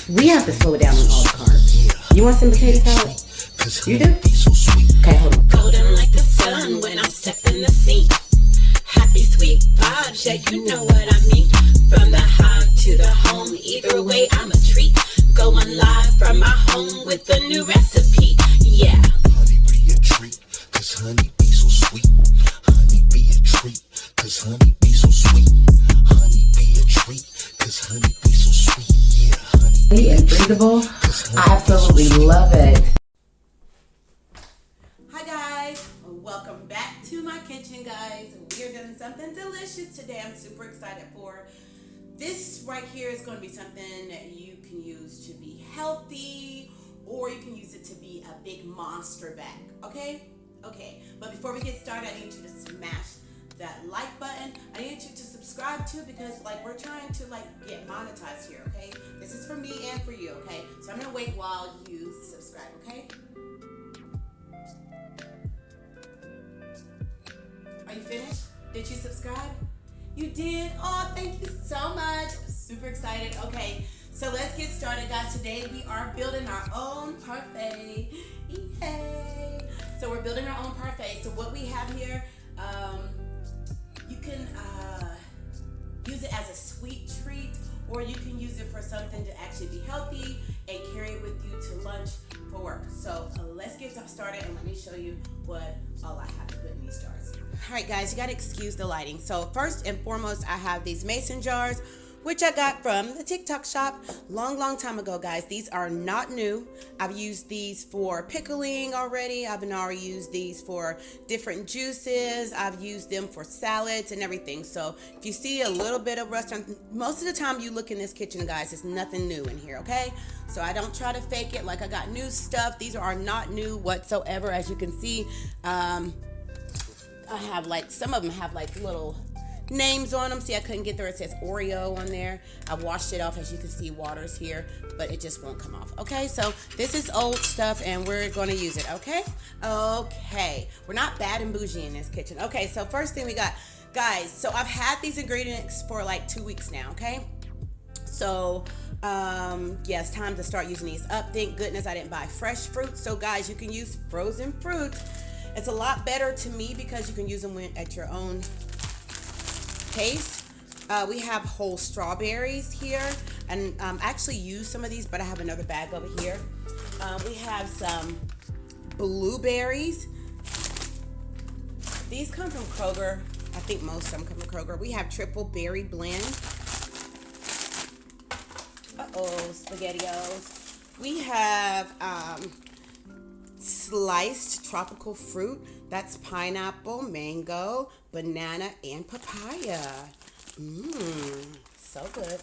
We have to slow it down on all the carbs. You want some potato salad? You do? Okay, hold on. Golden like the sun when I step in the scene. Happy sweet vibes, yeah, you know what I mean. From the hive to the home, either way I'm a treat. Going live from my home with a new recipe, yeah. Honey be a treat, cause honey be so sweet. Honey be a treat, cause honey be so sweet. Honey be a treat, cause honey be so sweet, yeah. Honey And breathable. I absolutely love it. Hi guys, welcome back to my kitchen, guys. We are doing something delicious today. I'm super excited for this. Right here is going to be something that you can use to be healthy, or you can use it to be a big monster bag. Okay, but before we get started, I need you to smash that like button. I need you to subscribe too, because we're trying to get monetized here. Okay, this is for me and for you. Okay, so I'm gonna wait while you subscribe. Okay. Are you finished? Did you subscribe? You did? Oh, thank you so much. I'm super excited. Okay, so let's get started, guys. Today we are building our own parfait. Yay! So we're building our own parfait. So what we have here, you can use it as a sweet treat, or you can use it for something to actually be healthy and carry it with you to lunch for work. So let's get started, and let me show you what all I have to put in these jars. All right, guys, you got to excuse the lighting. So first and foremost, I have these mason jars, which I got from the TikTok shop long time ago, guys. These are not new. I've used these for pickling already. I've already used these for different juices. I've used them for salads and everything. So if you see a little bit of rust, most of the time you look in this kitchen, guys, it's nothing new in here, okay? So I don't try to fake it like I got new stuff. These are not new whatsoever. As you can see, I have some of them have little names on them. See, I couldn't get there. It says Oreo on there. I washed it off. As you can see, water's here, but it just won't come off. Okay, so this is old stuff, and we're going to use it. Okay, we're not bad and bougie in this kitchen. Okay, so first thing we got, guys, so I've had these ingredients for 2 weeks now. Okay, so yeah, it's time to start using these up. Thank goodness I didn't buy fresh fruit. So guys, you can use frozen fruit. It's a lot better to me because you can use them at your own pace. We have whole strawberries here, and I actually used some of these, but I have another bag over here. We have some blueberries. These come from Kroger. I think most of them come from Kroger. We have triple berry blend. SpaghettiOs. We have sliced tropical fruit. That's pineapple, mango, banana, and papaya. So good.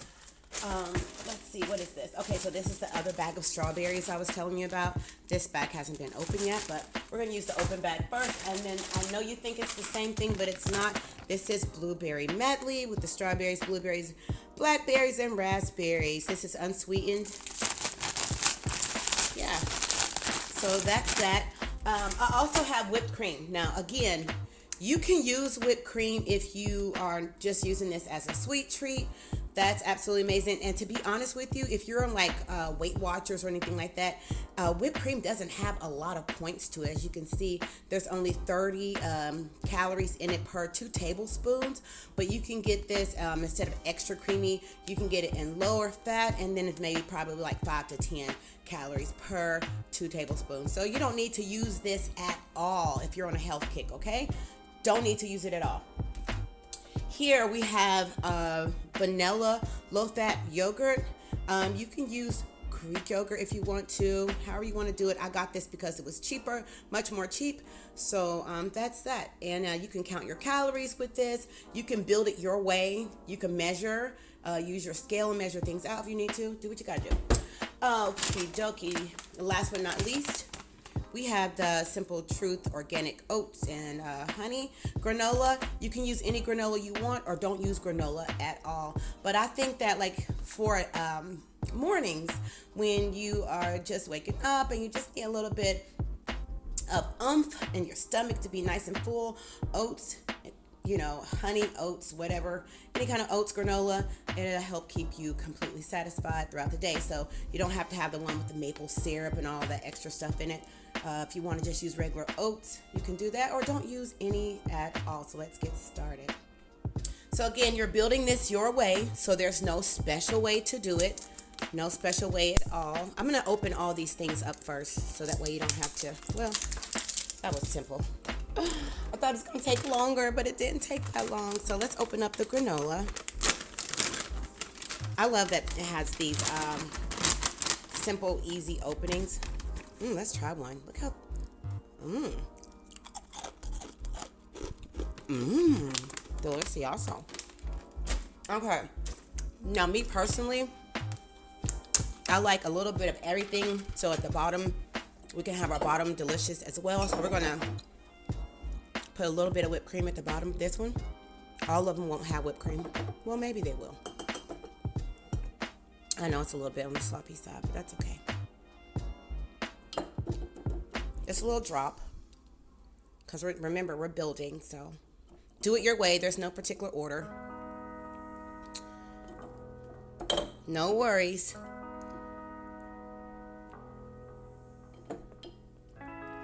Let's see, what is this? Okay, so this is the other bag of strawberries I was telling you about. This bag hasn't been opened yet, but we're going to use the open bag first. And then I know you think it's the same thing, but it's not. This is blueberry medley with the strawberries, blueberries, blackberries, and raspberries. This is unsweetened. Yeah. So that's that. I also have whipped cream. Now, again, you can use whipped cream if you are just using this as a sweet treat. That's absolutely amazing. And to be honest with you, if you're on Weight Watchers or anything like that, whipped cream doesn't have a lot of points to it. As you can see, there's only 30 calories in it per 2 tablespoons. But you can get this instead of extra creamy, you can get it in lower fat, and then it's maybe probably 5 to 10 calories per 2 tablespoons. So you don't need to use this at all if you're on a health kick, okay? Don't need to use it at all. Here we have vanilla low-fat yogurt. You can use Greek yogurt if you want to, however you want to do it. I got this because it was cheaper, much more cheap. So that's that. And you can count your calories with this. You can build it your way. You can measure, use your scale and measure things out if you need to. Do what you got to do. Okie dokie. Last but not least, we have the Simple Truth organic oats and honey granola. You can use any granola you want, or don't use granola at all. But I think that for mornings when you are just waking up and you just need a little bit of oomph in your stomach to be nice and full, oats you know, honey, oats, whatever, any kind of oats granola, and it'll help keep you completely satisfied throughout the day. So you don't have to have the one with the maple syrup and all that extra stuff in it. If you want to just use regular oats, you can do that, or don't use any at all. So let's get started. So again, you're building this your way, so there's no special way to do it. No special way at all. I'm going to open all these things up first, so that way you don't have to, well, that was simple. I thought it was going to take longer, but it didn't take that long. So let's open up the granola. I love that it has these simple, easy openings. Let's try one. Look how, delicioso. Okay. Now, me personally, I like a little bit of everything. So at the bottom, we can have our bottom delicious as well. So we're going to put a little bit of whipped cream at the bottom of this one. All of them won't have whipped cream. Well, maybe they will. I know it's a little bit on the sloppy side, but that's okay. Just a little drop. Because remember, we're building, so do it your way. There's no particular order. No worries.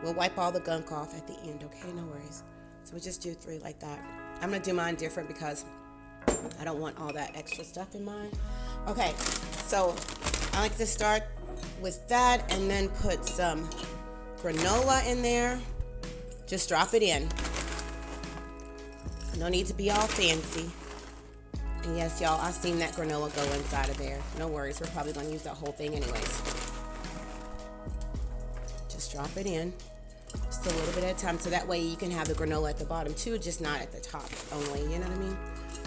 We'll wipe all the gunk off at the end, okay? No worries. So we just do 3 like that. I'm going to do mine different because I don't want all that extra stuff in mine. Okay, so I like to start with that and then put some granola in there. Just drop it in. No need to be all fancy. And yes, y'all, I've seen that granola go inside of there. No worries, we're probably going to use that whole thing anyways. Just drop it in. Just a little bit at a time, so that way you can have the granola at the bottom too, just not at the top only, you know what I mean?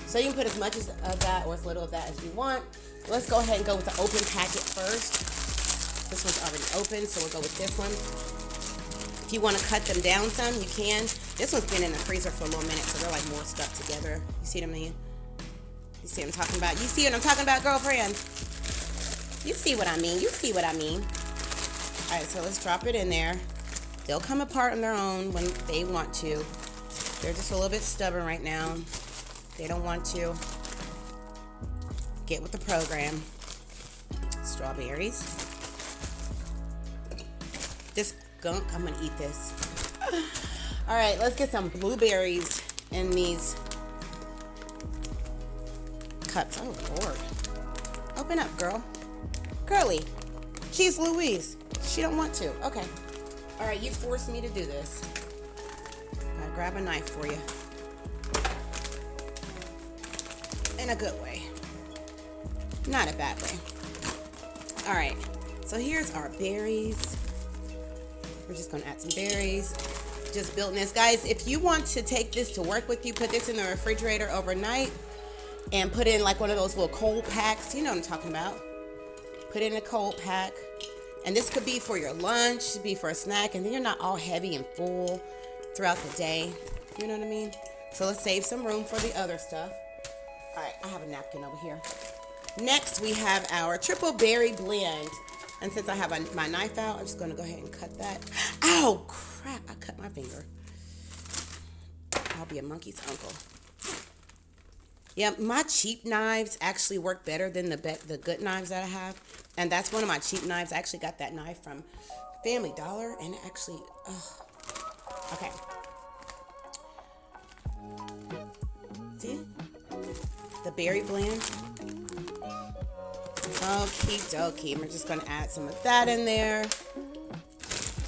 So you can put as much of that or as little of that as you want. Let's go ahead and go with the open packet first. This one's already open, so we'll go with this one. If you want to cut them down some, you can. This one's been in the freezer for a little minute, so they're like more stuck together. You see what I mean? You see what I'm talking about? You see what I'm talking about, girlfriend? You see what I mean? You see what I mean? All right, so let's drop it in there. They'll come apart on their own when they want to. They're just a little bit stubborn right now. They don't want to get with the program. Strawberries. This gunk, I'm gonna eat this. All right, let's get some blueberries in these cups. Oh Lord. Open up, girl. Girly. She's Louise. She don't want to. Okay. All right, you forced me to do this. I'll grab a knife for you. In a good way. Not a bad way. All right, so here's our berries. We're just gonna add some berries. Just building this. Guys, if you want to take this to work with you, put this in the refrigerator overnight and put in like one of those little cold packs. You know what I'm talking about. Put in a cold pack. And this could be for your lunch, be for a snack, and then you're not all heavy and full throughout the day. You know what I mean? So let's save some room for the other stuff. All right, I have a napkin over here. Next, we have our triple berry blend. And since I have my knife out, I'm just going to go ahead and cut that. Ow, crap, I cut my finger. I'll be a monkey's uncle. Yeah, my cheap knives actually work better than the good knives that I have. And that's one of my cheap knives. I actually got that knife from Family Dollar. And it actually, okay. See? The berry blend. Okie dokie. We're just going to add some of that in there.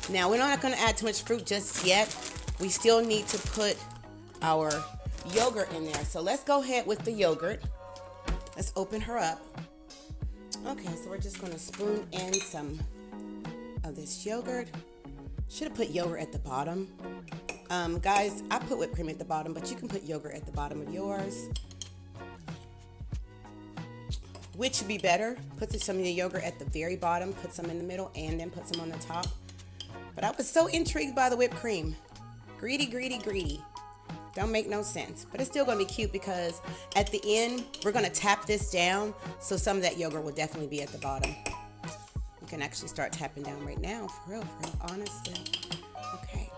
Now, we're not going to add too much fruit just yet. We still need to put our yogurt in there. So let's go ahead with the yogurt. Let's open her up. Okay, so we're just going to spoon in some of this yogurt. Should have put yogurt at the bottom. Guys, I put whipped cream at the bottom, but you can put yogurt at the bottom of yours. Which would be better? Put some of the yogurt at the very bottom, put some in the middle, and then put some on the top. But I was so intrigued by the whipped cream. Greedy, greedy, greedy. Don't make no sense. But it's still going to be cute because at the end, we're going to tap this down. So some of that yogurt will definitely be at the bottom. You can actually start tapping down right now. For real, honestly. Okay.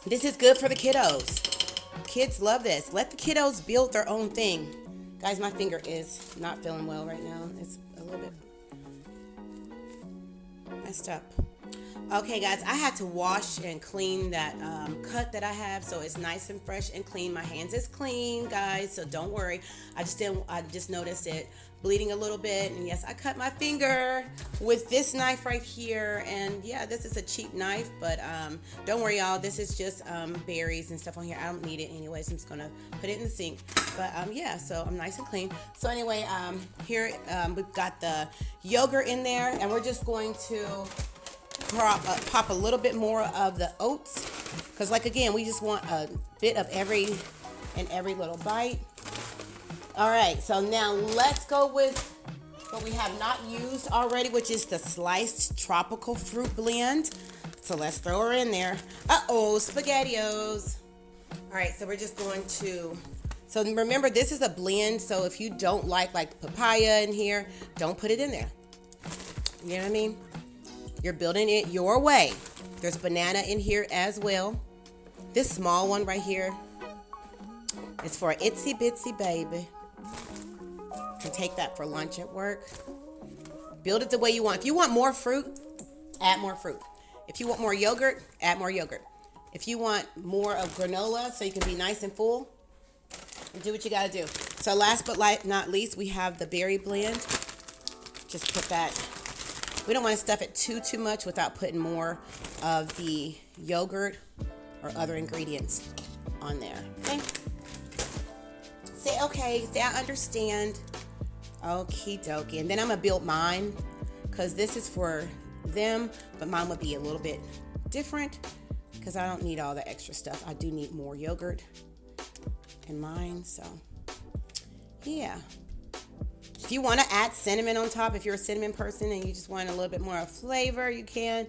This is good for the kiddos. Kids love this. Let the kiddos build their own thing. Guys, my finger is not feeling well right now. It's a little bit messed up. Okay, guys, I had to wash and clean that cut that I have, so it's nice and fresh and clean. My hands is clean, guys, so don't worry. I just noticed it bleeding a little bit, and yes, I cut my finger with this knife right here, and yeah, this is a cheap knife, but don't worry, y'all. This is just berries and stuff on here. I don't need it anyways. I'm just gonna put it in the sink, but yeah, so I'm nice and clean. So anyway, here we've got the yogurt in there, and we're just going to pop a little bit more of the oats, because like again, we just want a bit of every little bite. All right, so now let's go with what we have not used already, which is the sliced tropical fruit blend. So let's throw her in there. SpaghettiOs. All right, so we're just going to, so remember, this is a blend, so if you don't like papaya in here, don't put it in there. You know what I mean? You're building it your way. There's banana in here as well. This small one right here is for itsy bitsy baby. You can take that for lunch at work. Build it the way you want. If you want more fruit, add more fruit. If you want more yogurt, add more yogurt. If you want more of granola so you can be nice and full, do what you gotta do. So last but not least, we have the berry blend. Just put that. We don't want to stuff it too much without putting more of the yogurt or other ingredients on there. Okay? Say I understand. Okie dokie. And then I'm going to build mine, because this is for them, but mine would be a little bit different because I don't need all the extra stuff. I do need more yogurt in mine, so yeah. If you want to add cinnamon on top, if you're a cinnamon person and you just want a little bit more of flavor, you can.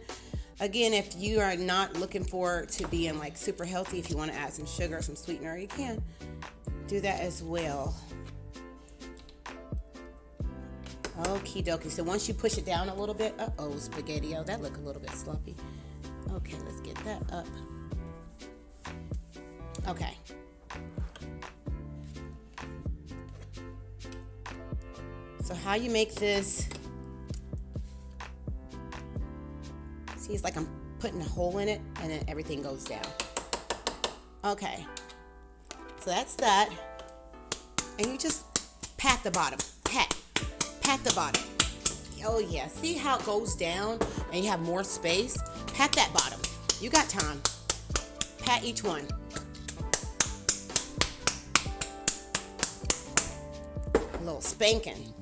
Again, if you are not looking for to be in like super healthy, if you want to add some sugar, some sweetener, you can do that as well. Okie dokie. So once you push it down a little bit, SpaghettiO, that look a little bit sloppy. Okay, let's get that up. Okay. So how you make this, see, it's like I'm putting a hole in it and then everything goes down. Okay, so that's that. And you just pat the bottom, pat the bottom. Oh yeah, see how it goes down and you have more space? Pat that bottom, you got time. Pat each one. A little spanking.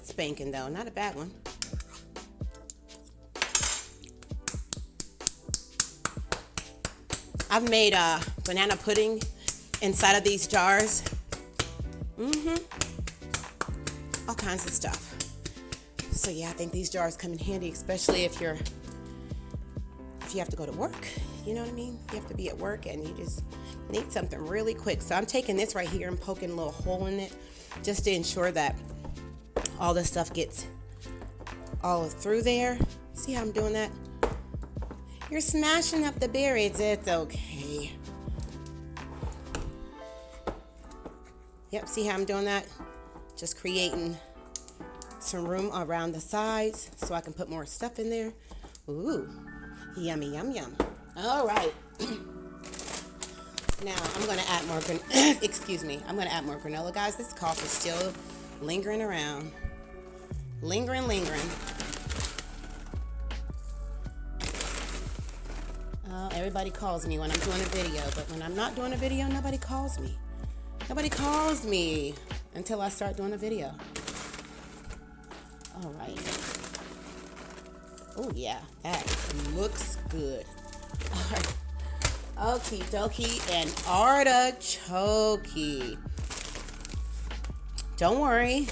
Spanking though, not a bad one. I've made banana pudding inside of these jars. All kinds of stuff. So yeah, I think these jars come in handy, especially if you have to go to work. You know what I mean? You have to be at work and you just need something really quick. So I'm taking this right here and poking a little hole in it just to ensure that all the stuff gets all through there. See how I'm doing that? You're smashing up the berries. It's okay. Yep, see how I'm doing that? Just creating some room around the sides so I can put more stuff in there. Ooh, yummy, yum, yum. All right. Now I'm going to add more, excuse me, I'm going to add more granola, guys. This cough is still lingering around. Lingering. Everybody calls me when I'm doing a video, but when I'm not doing a video, nobody calls me. Nobody calls me until I start doing a video. All right. Oh yeah, that looks good. All right. Okie dokie and artichoke. Don't worry.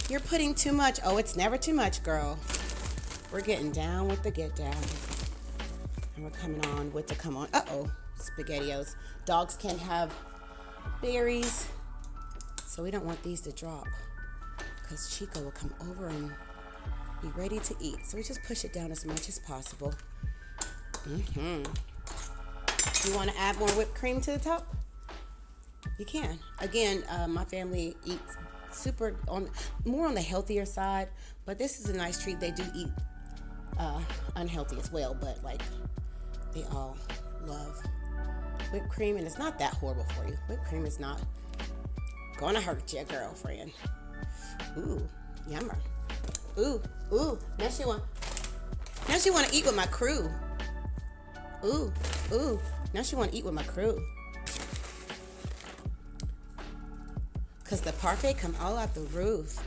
You're putting too much. Oh, it's never too much, girl. We're getting down with the get down. And we're coming on with the come on. SpaghettiOs. Dogs can't have berries. So we don't want these to drop, because Chico will come over and be ready to eat. So we just push it down as much as possible. You want to add more whipped cream to the top? You can. Again, my family eats more on the healthier side, but this is a nice treat. They do eat unhealthy as well, but like they all love whipped cream, and it's not that horrible for you. Whipped cream is not gonna hurt your girlfriend. Ooh, yummer. Ooh. Now she want to eat with my crew. Ooh. Now she want to eat with my crew. Cause the Parfait come all out the roof.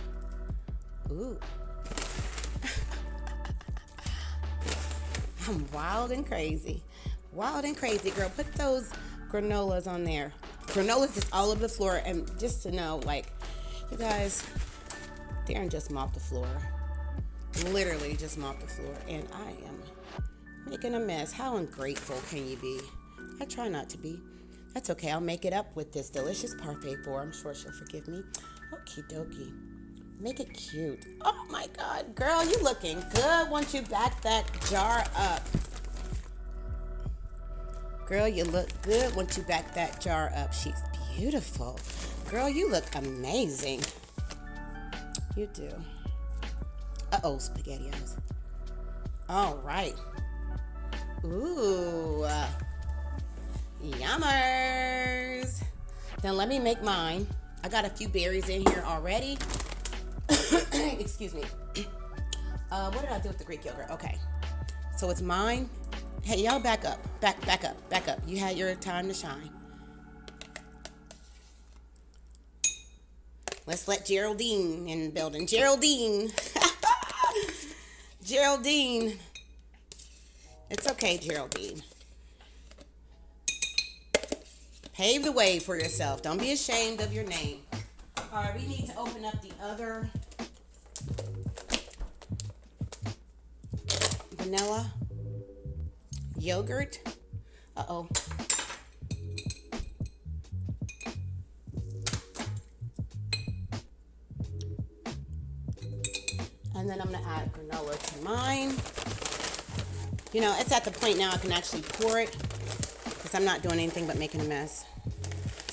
Ooh. I'm wild and crazy. Wild and crazy, girl. Put those granolas on there. Granolas is all over the floor. And just to know, like, you guys, Darren just mopped the floor. Literally just mopped the floor. And I am making a mess. How ungrateful can you be? I try not to be. That's okay. I'll make it up with this delicious Parfait for her. I'm sure she'll forgive me. Okie dokie. Make it cute. Oh my God, girl, you looking good once you back that jar up. Girl, you look good once you back that jar up. She's beautiful. Girl, you look amazing. You do. Uh-oh, SpaghettiOs. All right. Ooh. Yummers. Then let me make mine. I got a few berries in here already. Excuse me. What did I do with the Greek yogurt? Okay. So it's mine. Hey, y'all back up. Back up. You had your time to shine. Let's let Geraldine in the building. Geraldine. Geraldine. It's okay, Geraldine. Pave the way for yourself. Don't be ashamed of your name. All right, we need to open up the other vanilla yogurt. Uh-oh. And then I'm going to add granola to mine. You know, it's at the point now I can actually pour it because I'm not doing anything but making a mess.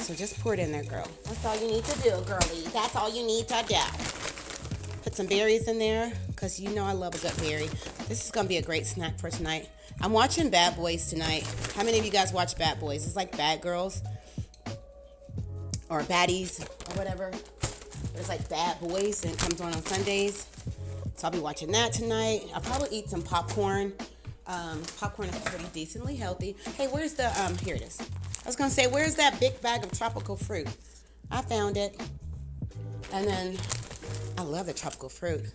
So just pour it in there, girl. That's all you need to do, girlie. That's all you need to do. Put some berries in there because you know I love a good berry. This is going to be a great snack for tonight. I'm watching Bad Boys tonight. How many of you guys watch Bad Boys? It's like Bad Girls or Baddies or whatever. But it's like Bad Boys and it comes on Sundays. So I'll be watching that tonight. I'll probably eat some popcorn. Popcorn is pretty decently healthy. Hey, where's the, here it is. I was going to say, where's that big bag of tropical fruit? I found it. And then, I love the tropical fruit.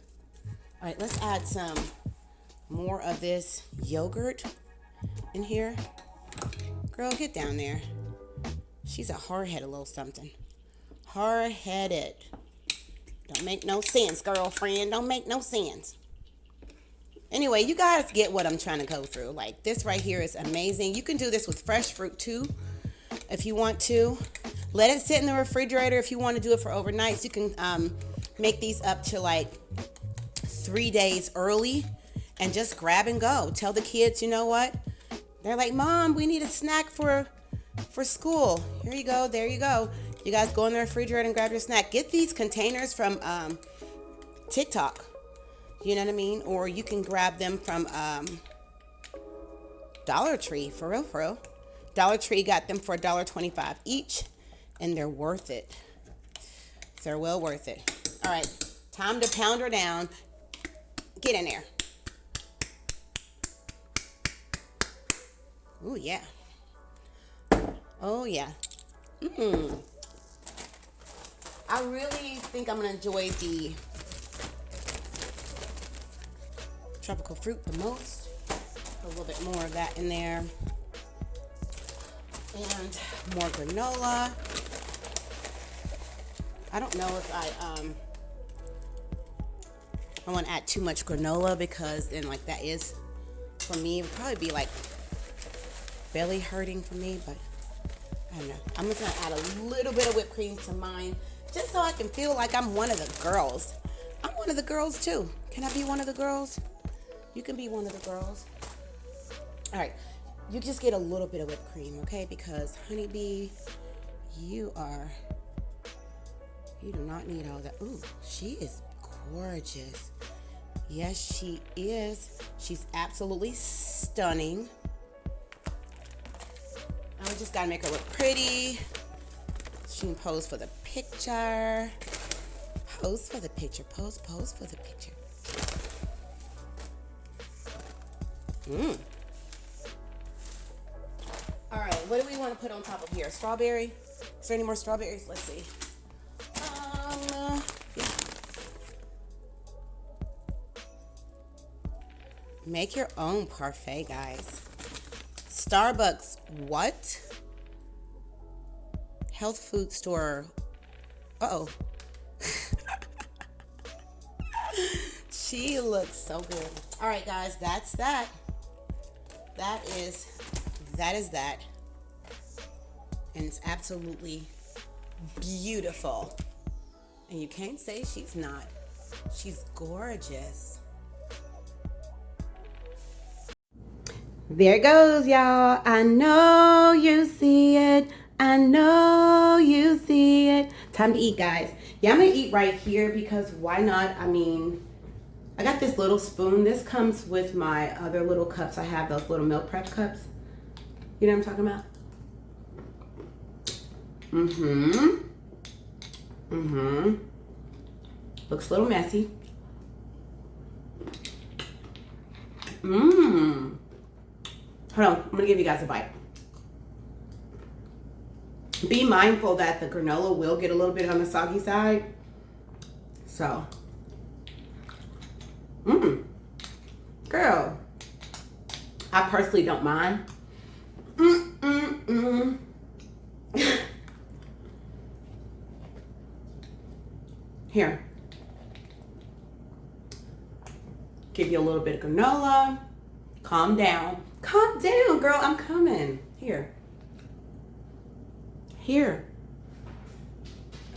All right, let's add some more of this yogurt in here. Girl, get down there. She's a hard-headed little something. Hard-headed. Don't make no sense, girlfriend. Don't make no sense. Anyway, you guys get what I'm trying to go through. Like, this right here is amazing. You can do this with fresh fruit, too, if you want to. Let it sit in the refrigerator if you want to do it for overnight. So you can make these up to, like, 3 days early and just grab and go. Tell the kids, you know what? They're like, Mom, we need a snack for school. Here you go. There you go. You guys go in the refrigerator and grab your snack. Get these containers from TikTok. You know what I mean? Or you can grab them from Dollar Tree. For real. Dollar Tree got them for $1.25 each. And they're worth it. They're well worth it. All right. Time to pound her down. Get in there. Ooh, yeah. Oh, yeah. I really think I'm going to enjoy the tropical fruit the most. A little bit more of that in there. And more granola. I don't know if I want to add too much granola because then like that is, for me, it would probably be like belly hurting for me, but I don't know. I'm just going to add a little bit of whipped cream to mine just so I can feel like I'm one of the girls. I'm one of the girls too. Can I be one of the girls? You can be one of the girls. All right, you just get a little bit of whipped cream, okay? Because honeybee, you do not need all that. Ooh, she is gorgeous. Yes, she is. She's absolutely stunning. I just gotta make her look pretty. She can pose for the picture. Pose for the picture. Pose for the picture. All right, what do we want to put on top of here? Strawberry? Is there any more strawberries? Let's see. Yeah. Make your own parfait, guys. Starbucks, what? Health food store. Uh-oh. She looks so good. All right, guys, that's that. That is that. And it's absolutely beautiful. And you can't say she's not. She's gorgeous. There it goes, y'all. I know you see it. I know you see it. Time to eat, guys. Yeah, I'm gonna eat right here because why not? I mean, I got this little spoon. This comes with my other little cups. I have those little meal prep cups. You know what I'm talking about? Looks a little messy. Hold on, I'm gonna give you guys a bite. Be mindful that the granola will get a little bit on the soggy side. So, girl, I personally don't mind. Here, give you a little bit of granola. Calm down. Calm down, girl. I'm coming. Here.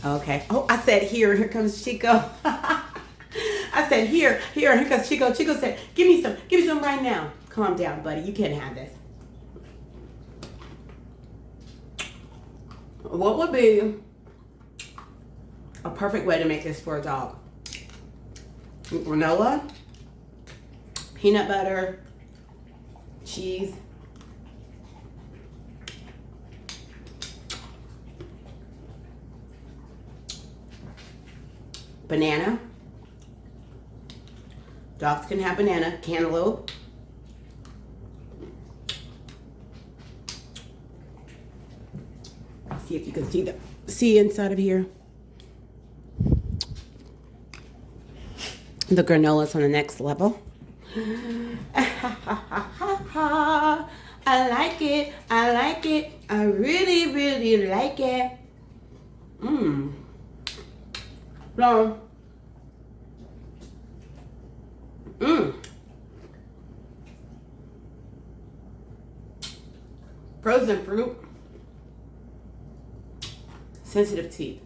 Okay. Oh, I said here. Here comes Chico. I said here. Here comes Chico. Chico said, give me some right now. Calm down, buddy. You can't have this. What would be a perfect way to make this for a dog? Granola, peanut butter, cheese, banana. Dogs can have banana, cantaloupe. See if you can see inside of here. The granola's on the next level. I like it. I really, really like it. No. Frozen fruit. Sensitive teeth.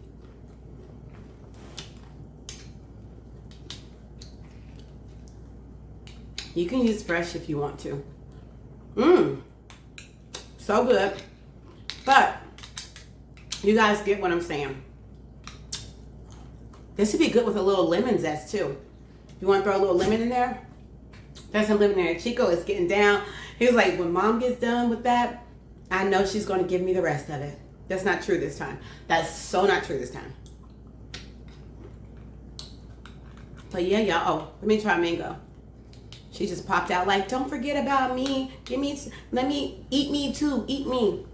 You can use fresh if you want to. So good. But you guys get what I'm saying. This would be good with a little lemon zest too. You want to throw a little lemon in there? There's some lemon in there. Chico is getting down. He was like, when mom gets done with that, I know she's going to give me the rest of it. That's not true this time. That's so not true this time. But yeah, y'all. Oh, let me try mango. She just popped out like, don't forget about me. Let me, eat me too. Eat me.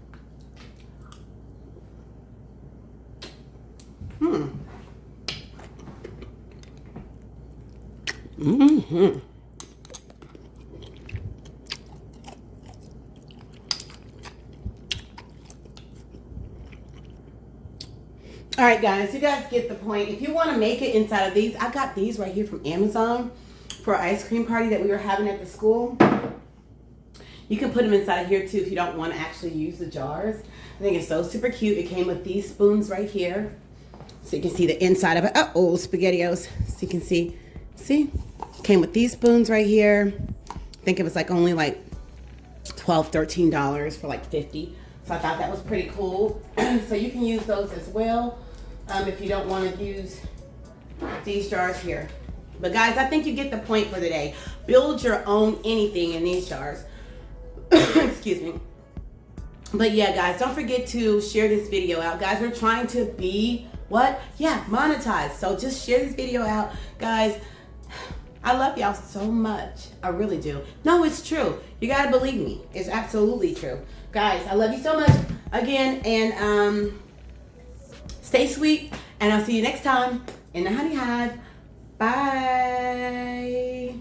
All right, guys, you guys get the point. If you want to make it inside of these, I got these right here from Amazon for an ice cream party that we were having at the school. You can put them inside of here too if you don't want to actually use the jars. I think it's so super cute. It came with these spoons right here. So you can see the inside of it. Uh-oh, SpaghettiOs. So you can see? Came with these spoons right here. I think it was like only like $12, $13 for like 50. So I thought that was pretty cool. So you can use those as well if you don't want to use these jars here. But guys, I think you get the point for the day. Build your own anything in these jars. Excuse me. But yeah, guys, don't forget to share this video out. Guys, we're trying to be, what? Yeah, monetized. So just share this video out. Guys, I love y'all so much. I really do. No, it's true. You gotta believe me. It's absolutely true. Guys, I love you so much. Again, and stay sweet. And I'll see you next time in the Honey Hive. Bye.